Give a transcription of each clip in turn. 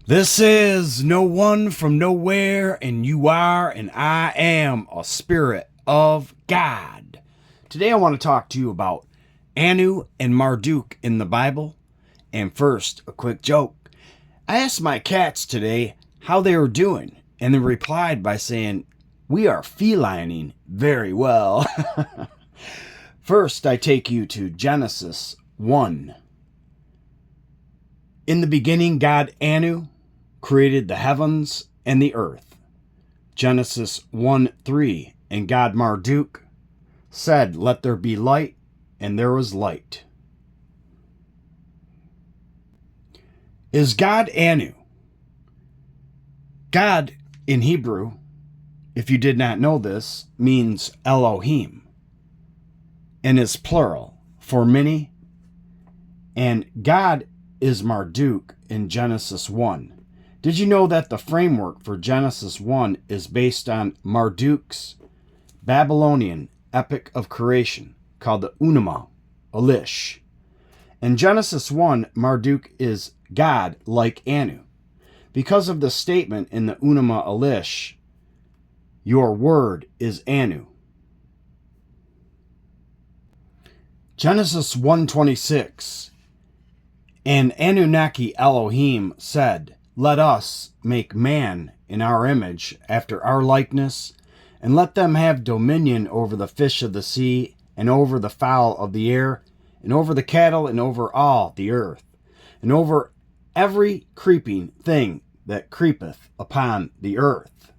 This is no one from nowhere, and you are, and I am a spirit of God. Today I want to talk to you about Anu and Marduk in the Bible. And first, a quick joke. I asked my cats today how they were doing, and they replied by saying, "We are felining very well." First, I take you to Genesis 1. In the beginning, God Anu created the heavens and the earth. Genesis 1:3. And God Marduk said, "Let there be light," and there was light. Is God Anu? God in Hebrew, if you did not know this, means Elohim, and is plural for many. And God is Marduk in Genesis 1. Did you know that the framework for Genesis 1 is based on Marduk's Babylonian epic of creation called the Enuma Elis? In Genesis 1, Marduk is God like Anu. Because of the statement in the Enuma Elis, your word is Anu. Genesis 1:26. And Anunnaki Elohim said, "Let us make man in our image, after our likeness, and let them have dominion over the fish of the sea, and over the fowl of the air, and over the cattle, and over all the earth, and over every creeping thing that creepeth upon the earth."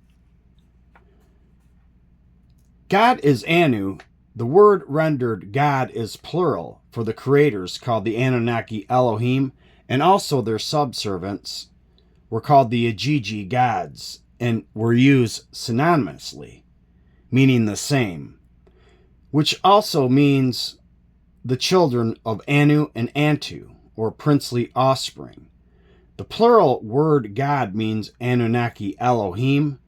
God is Anu. The word rendered God is plural for the creators called the Anunnaki Elohim, and also their subservients were called the Ajiji gods and were used synonymously, meaning the same, which also means the children of Anu and Antu, or princely offspring. The plural word God means Anunnaki Elohim.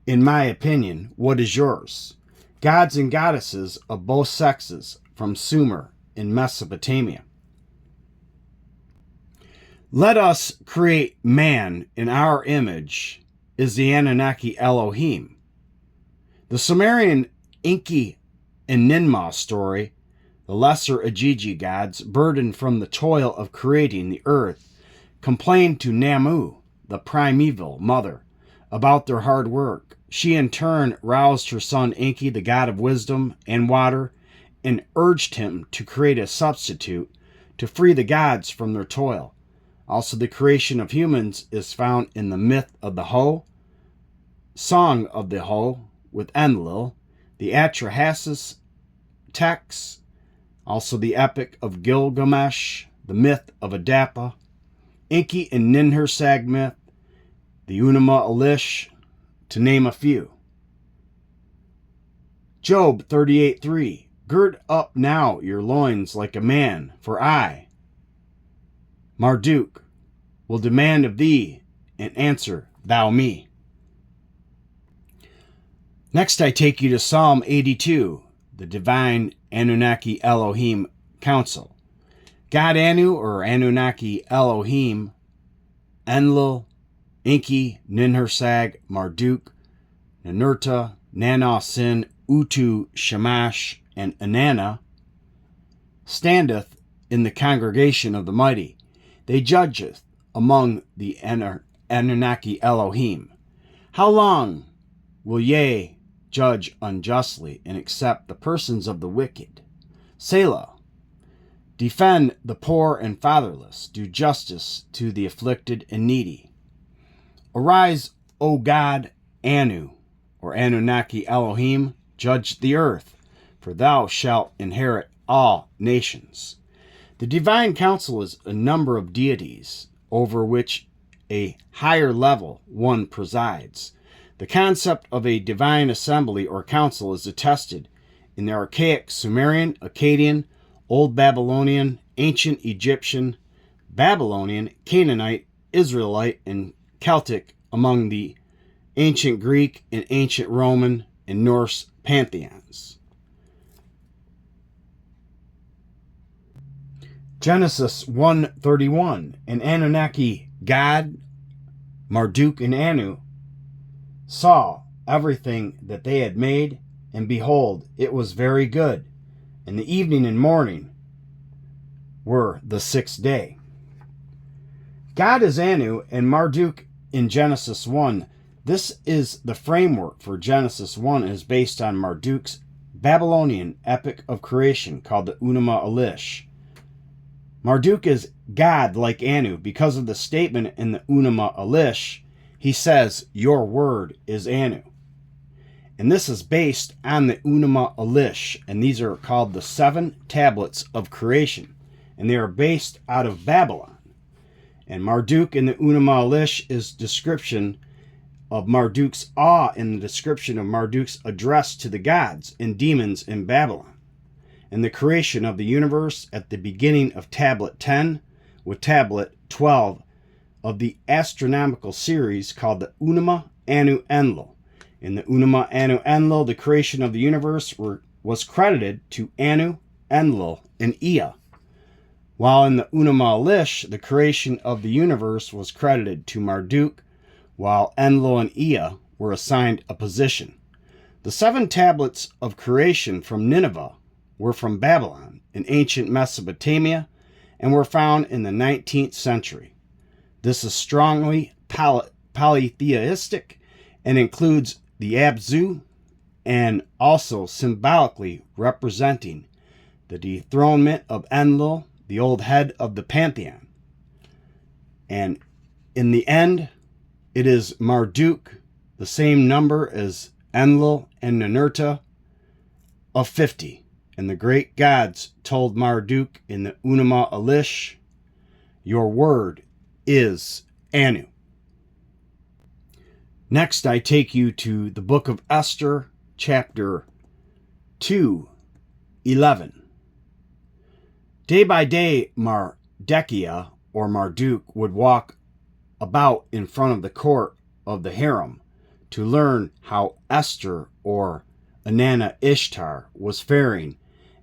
In my opinion, what is yours? Gods and goddesses of both sexes from Sumer in Mesopotamia. Let us create man in our image is the Anunnaki Elohim. The Sumerian Enki and Ninmah story, the lesser Ajiji gods, burdened from the toil of creating the earth, complained to Namu, the primeval mother, about their hard work. She in turn roused her son Enki, the god of wisdom and water, and urged him to create a substitute to free the gods from their toil. Also, the creation of humans is found in the myth of the Ho, Song of the Ho with Enlil, the Atrahasis texts, also the Epic of Gilgamesh, the myth of Adapa, Enki and Ninhursag myth, the Enuma Elis, to name a few. Job 38:3. Gird up now your loins like a man, for I, Marduk, will demand of thee, and answer thou me. Next I take you to Psalm 82, the divine Anunnaki Elohim council. God Anu or Anunnaki Elohim, Enlil, Enki, Ninhursag, Marduk, Ninurta, Nanna Sin, Utu, Shamash, and Inanna, standeth in the congregation of the mighty. They judgeth among the Anunnaki Elohim. How long will ye judge unjustly and accept the persons of the wicked? Selah. Defend the poor and fatherless. Do justice to the afflicted and needy. Arise, O God, Anu, or Anunnaki Elohim, judge the earth, for thou shalt inherit all nations. The divine council is a number of deities over which a higher level one presides. The concept of a divine assembly or council is attested in the archaic Sumerian, Akkadian, Old Babylonian, Ancient Egyptian, Babylonian, Canaanite, Israelite, and Celtic, among the ancient Greek and ancient Roman and Norse pantheons. Genesis 1:31. An Anunnaki god Marduk and Anu saw everything that they had made, and behold, it was very good. And the evening and morning were the sixth day. God is Anu and Marduk in Genesis 1. This is the framework for Genesis 1 and is based on Marduk's Babylonian epic of creation called the Enuma Elis. Marduk is God like Anu. Because of the statement in the Enuma Elis, he says, "Your word is Anu." And this is based on the Enuma Elis, and these are called the 7 tablets of creation, and they are based out of Babylon. And Marduk in the Enuma Elis is description of Marduk's awe in the description of Marduk's address to the gods and demons in Babylon, and the creation of the universe at the beginning of Tablet 10 with Tablet 12 of the astronomical series called the Enuma Anu Enlil. In the Enuma Anu Enlil, the creation of the universe was credited to Anu, Enlil, and Ea, while in the Enuma Elis, the creation of the universe was credited to Marduk, while Enlil and Ea were assigned a position. The 7 tablets of creation from Nineveh were from Babylon in ancient Mesopotamia and were found in the 19th century. This is strongly polytheistic and includes the Abzu, and also symbolically representing the dethronement of Enlil, the old head of the pantheon. And in the end, it is Marduk, the same number as Enlil and Ninurta, of 50. And the great gods told Marduk in the Enuma Elis, "Your word is Anu." Next, I take you to the book of Esther, chapter 2:11. Day by day, Mardekiah, or Marduk, would walk about in front of the court of the harem to learn how Esther, or Inanna Ishtar, was faring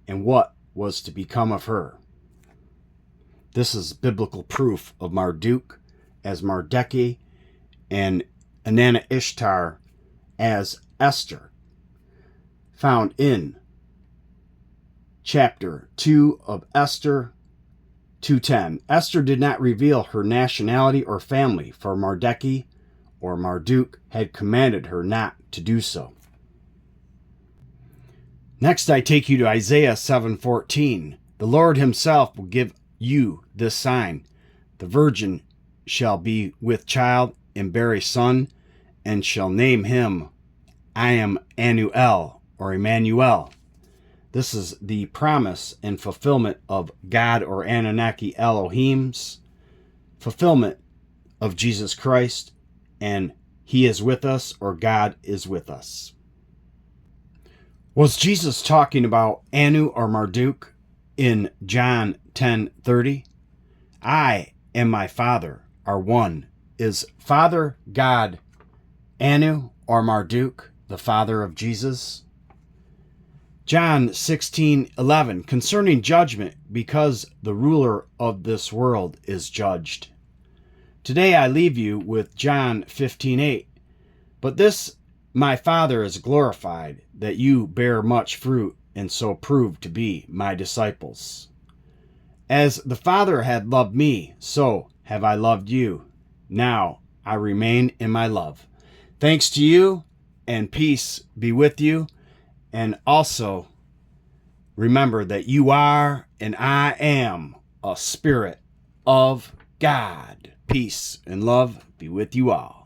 and what was to become of her. This is biblical proof of Marduk as Mardekiah and Inanna Ishtar as Esther, found in chapter 2 of Esther 2:10. Esther did not reveal her nationality or family, for Mardekiah or Marduk had commanded her not to do so. Next, I take you to Isaiah 7:14. The Lord himself will give you this sign. The virgin shall be with child and bear a son, and shall name him I am Immanuel, or Immanuel. This is the promise and fulfillment of God, or Anunnaki Elohim's fulfillment of Jesus Christ, and he is with us, or God is with us. Was Jesus talking about Anu or Marduk in John 10:30? I and my Father are one. Is Father God Anu or Marduk, the father of Jesus? John 16:11, concerning judgment, because the ruler of this world is judged. Today I leave you with John 15:8. But this my Father is glorified, that you bear much fruit, and so prove to be my disciples. As the Father had loved me, so have I loved you. Now I remain in my love. Thanks to you, and peace be with you. And also, remember that you are and I am a spirit of God. Peace and love be with you all.